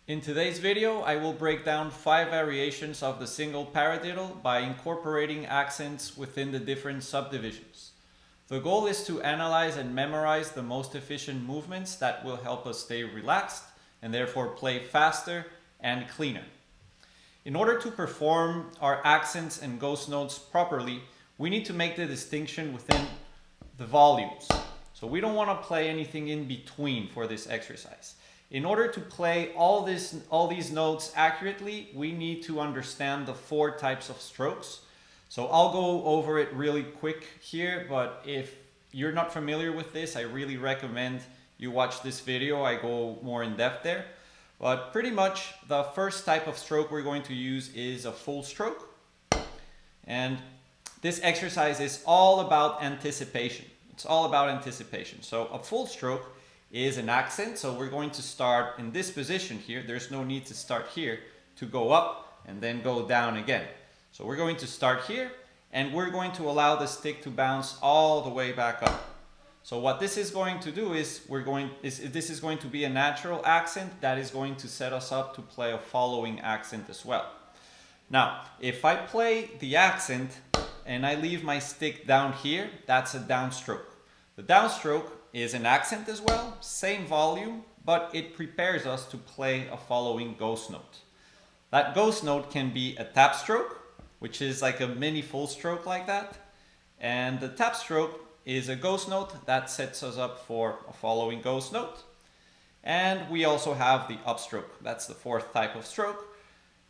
In today's video, I will break down 5 variations of the single paradiddle by incorporating accents within the different subdivisions. The goal is to analyze and memorize the most efficient movements that will help us stay relaxed and therefore play faster and cleaner. In order to perform our accents and ghost notes properly, we need to make the distinction within the volumes. So we don't want to play anything in between for this exercise. In order to play all these notes accurately, we need to understand the 4 types of strokes. So I'll go over it really quick here, but if you're not familiar with this, I really recommend you watch this video. I go more in depth there. But pretty much the first type of stroke we're going to use is a full stroke. And this exercise is all about anticipation. It's all about anticipation. So a full stroke is an accent. So we're going to start in this position here. There's no need to start here to go up and then go down again. So we're going to start here and we're going to allow the stick to bounce all the way back up. So what this is going to do is this is going to be a natural accent that is going to set us up to play a following accent as well. Now, if I play the accent and I leave my stick down here, that's a downstroke. The downstroke is an accent as well, same volume, but it prepares us to play a following ghost note. That ghost note can be a tap stroke, which is like a mini full stroke like that. And the tap stroke is a ghost note that sets us up for a following ghost note. And we also have the upstroke. That's the 4th type of stroke.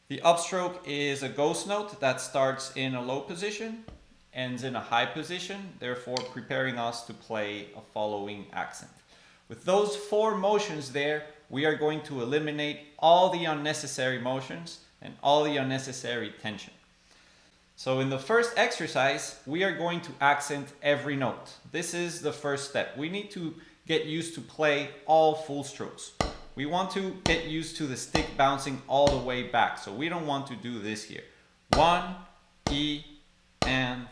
The upstroke is a ghost note that starts in a low position, ends in a high position, therefore preparing us to play a following accent. With those 4 motions there, we are going to eliminate all the unnecessary motions and all the unnecessary tension. So in the first exercise, we are going to accent every note. This is the first step. We need to get used to play all full strokes. We want to get used to the stick bouncing all the way back. So we don't want to do this here. 1, E, and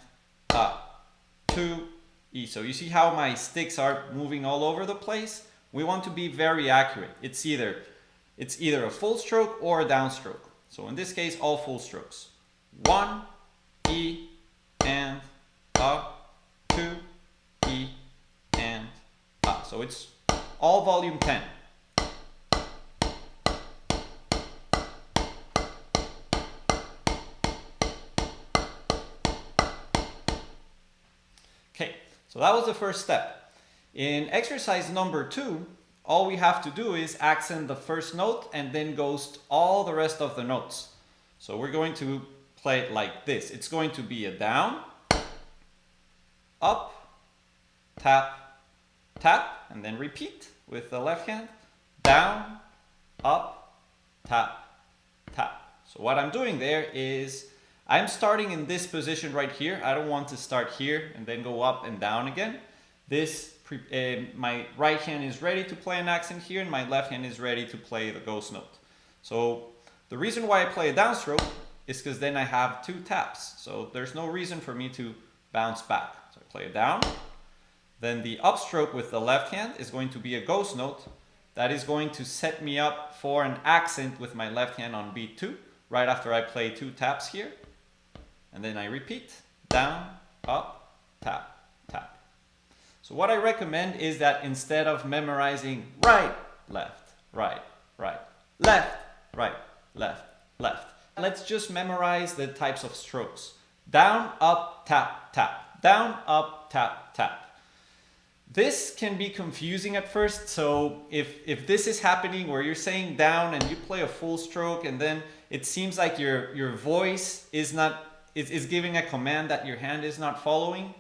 up, 2, E. So you see how my sticks are moving all over the place? We want to be very accurate. It's either a full stroke or a downstroke. So in this case, all full strokes. 1, E, and up, 2, E, and up. So it's all volume 10. Okay, so that was the first step. In exercise number 2, all we have to do is accent the first note and then ghost all the rest of the notes. So we're going to play it like this. It's going to be a down, up, tap, tap, and then repeat with the left hand. Down, up, tap, tap. So what I'm doing there is I'm starting in this position right here. I don't want to start here and then go up and down again. My right hand is ready to play an accent here and my left hand is ready to play the ghost note. So the reason why I play a downstroke is because then I have 2 taps. So there's no reason for me to bounce back. So I play it down. Then the upstroke with the left hand is going to be a ghost note that is going to set me up for an accent with my left hand on beat 2, right after I play 2 taps here. And then I repeat, down, up, tap, tap. So what I recommend is that instead of memorizing right, left, right, right, left, right, left, left, let's just memorize the types of strokes. Down, up, tap, tap. Down, up, tap, tap. This can be confusing at first. So if this is happening where you're saying down and you play a full stroke and then it seems like your voice is giving a command that your hand is not following,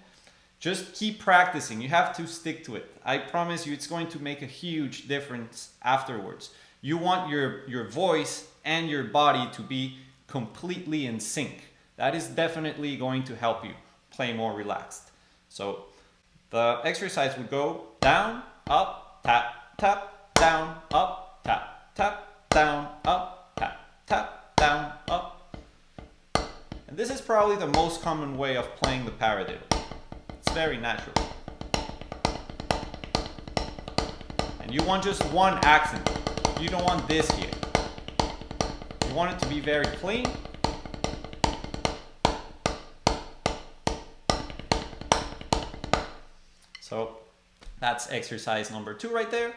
just keep practicing. You have to stick to it. I promise you it's going to make a huge difference afterwards. You want your voice and your body to be completely in sync. That is definitely going to help you play more relaxed. So the exercise would go down, up, tap, tap, down, up, tap, tap, down, up, tap, tap, down, up. And this is probably the most common way of playing the paradiddle. It's very natural. And you want just one accent. You don't want this here. want it to be very clean. So that's exercise number 2 right there.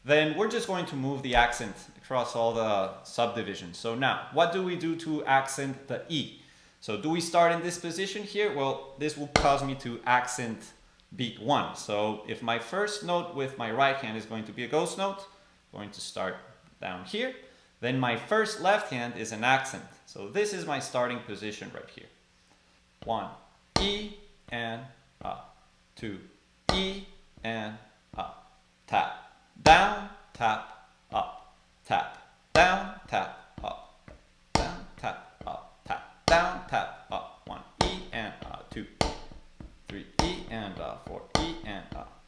Then we're just going to move the accent across all the subdivisions. So now, what do we do to accent the E? So do we start in this position here? Well, this will cause me to accent beat 1. So if my first note with my right hand is going to be a ghost note, I'm going to start down here. Then my first left hand is an accent. So this is my starting position right here. 1, E and up. 2, E and up. Tap. Down, tap, up, tap, down, tap, up, down, tap, up, tap, down, tap, up. 1, E and 2, 3, E and 4, E and up.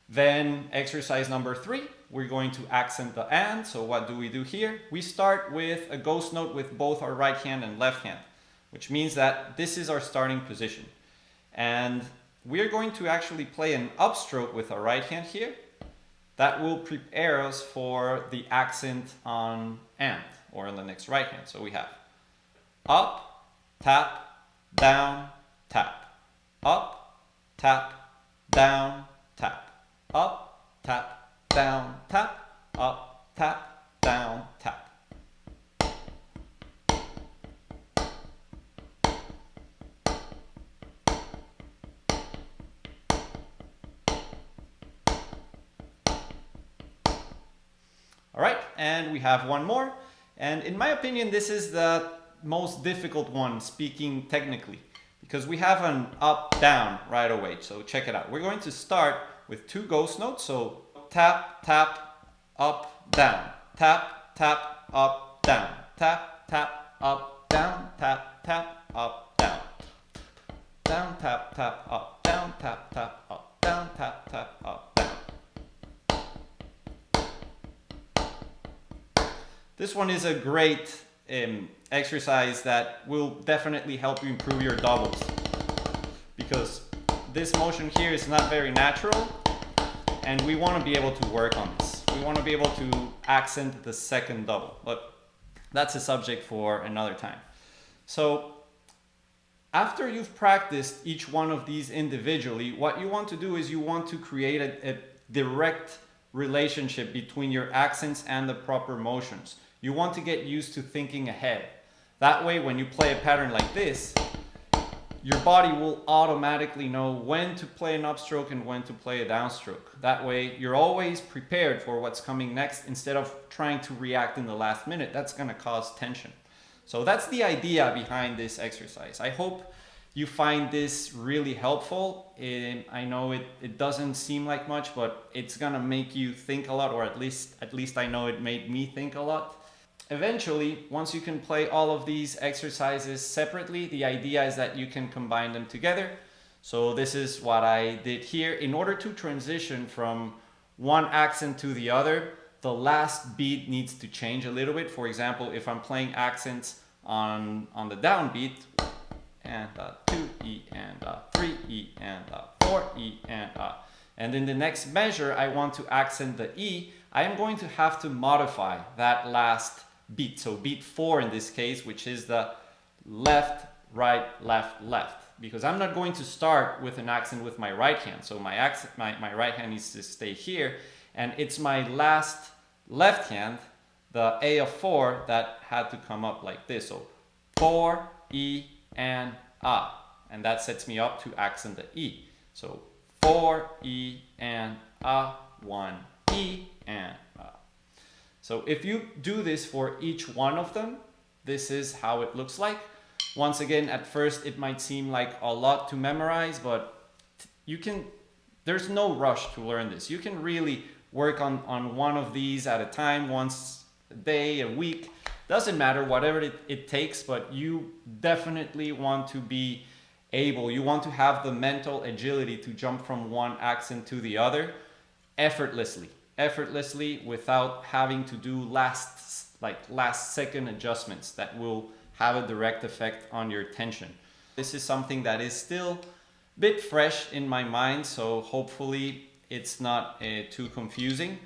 Then exercise number 3, we're going to accent the and. So what do we do here? We start with a ghost note with both our right hand and left hand, which means that this is our starting position. And we're going to actually play an upstroke with our right hand here. That will prepare us for the accent on and, or on the next right hand. So we have up, tap, down, tap, up, tap, down, tap, up, tap, down, tap, up, tap, down, tap. All right, and we have one more. And in my opinion, this is the most difficult one, speaking technically, because we have an up, down right away. So check it out. We're going to start with 2 ghost notes. So tap, tap, up, down, tap, tap, up, down, tap, tap, up, down, tap, tap, up, down, down, tap, tap, up, down, tap, tap, up, down, tap, tap, up, down. This one is a great exercise that will definitely help you improve your doubles, because this motion here is not very natural and we want to be able to work on this. We want to be able to accent the second double, but that's a subject for another time. So after you've practiced each one of these individually, what you want to do is you want to create a direct relationship between your accents and the proper motions. You want to get used to thinking ahead. That way, when you play a pattern like this, your body will automatically know when to play an upstroke and when to play a downstroke. That way, you're always prepared for what's coming next instead of trying to react in the last minute. That's going to cause tension. So that's the idea behind this exercise. I hope you find this really helpful. I know it doesn't seem like much, but it's going to make you think a lot, or at least I know it made me think a lot. Eventually, once you can play all of these exercises separately, the idea is that you can combine them together. So this is what I did here. In order to transition from one accent to the other, the last beat needs to change a little bit. For example, if I'm playing accents on the downbeat, and 2E and 3E and 4E and in the next measure I want to accent the E, I am going to have to modify that last beat. So beat 4 in this case, which is the left, right, left, left, because I'm not going to start with an accent with my right hand. So my right hand needs to stay here, and it's my last left hand, the A of 4, that had to come up like this. So 4, E, and A, and that sets me up to accent the E. So 4, E, and A, 1, E, and A. So if you do this for each one of them, this is how it looks like. Once again, at first it might seem like a lot to memorize, but there's no rush to learn this. You can really work on one of these at a time, once a day, a week. Doesn't matter, whatever it takes, but you definitely want to be able, you want to have the mental agility to jump from one accent to the other effortlessly without having to do last second adjustments that will have a direct effect on your tension. This is something that is still a bit fresh in my mind, so hopefully it's not too confusing.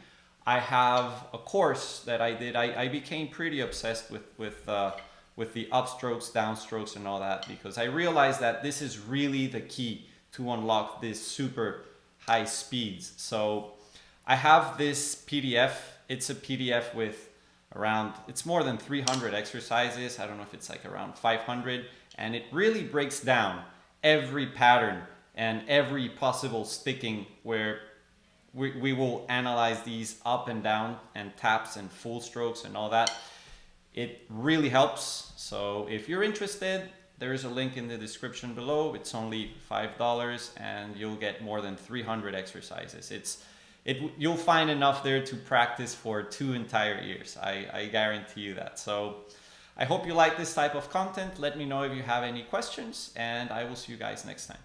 I have a course that I did. I became pretty obsessed with the upstrokes, downstrokes, and all that, because I realized that this is really the key to unlock these super high speeds. So I have this PDF. It's a PDF with around, it's more than 300 exercises. I don't know if it's like around 500, and it really breaks down every pattern and every possible sticking, where we will analyze these up and down and taps and full strokes and all that. It really helps. So if you're interested, there is a link in the description below. It's only $5 and you'll get more than 300 exercises. You'll find enough there to practice for 2 entire years. I guarantee you that. So I hope you like this type of content. Let me know if you have any questions, and I will see you guys next time.